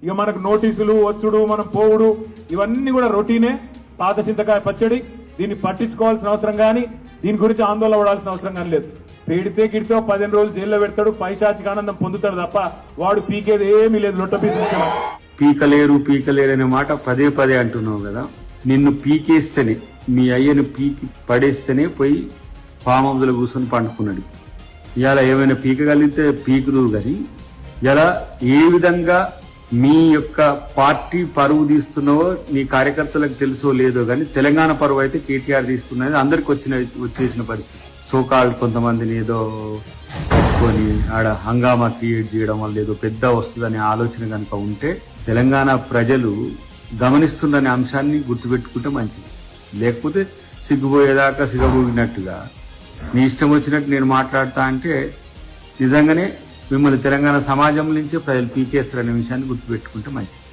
ఇక మనకు నోటీసులు వచ్చుడు మనం పోవుడు ఇవన్నీ కూడా రొటీనే. పాత చింతకాయ పచ్చడి, దీన్ని పట్టించుకోవాల్సిన అవసరం కానీ దీని గురించి ఆందోళన పడాల్సిన అవసరం కానీ లేదు. పెడితే గిడితే 15 రోజులు జైల్లో పెడతాడు, పైశాచిక ఆనందం పొందుతాడు తప్ప వాడు పీకేది ఏమీ లేదు. లొట్ట పీకలేరు పీకలేరు అనే మాట పదే పదే అంటున్నావు కదా. నిన్ను పీకేస్తేనే, మీ అయ్యను పీకి పడేస్తేనే పోయి ఫామ్ హౌస్ లో కూర్చొని పండుకున్నాడు. ఇలా ఏమైనా పీకగలిగితే పీకుదు కానీ ఇలా ఏ విధంగా మీ యొక్క పార్టీ పరువు తీస్తున్నావో నీ కార్యకర్తలకు తెలుసో లేదో కానీ తెలంగాణ పరువు అయితే కేటీఆర్ తీస్తున్నది అందరికి వచ్చేసిన పరిస్థితి. సోకాల్ కొంతమందిని ఏదో కొని ఆడ హంగామా క్రియేట్ చేయడం వల్ల ఏదో పెద్ద వస్తుందనే ఆలోచన కనుక ఉంటే తెలంగాణ ప్రజలు గమనిస్తున్న అంశాన్ని గుర్తుపెట్టుకుంటే మంచిది. లేకపోతే సిగ్గుపోయేదాకా సిగబోగినట్టుగా నీ ఇష్టం వచ్చినట్టు నేను మాట్లాడతా అంటే నిజంగానే మిమ్మల్ని తెలంగాణ సమాజం నుంచి ప్రజలు పీకేస్తారనే విషయాన్ని గుర్తుపెట్టుకుంటే మంచిది.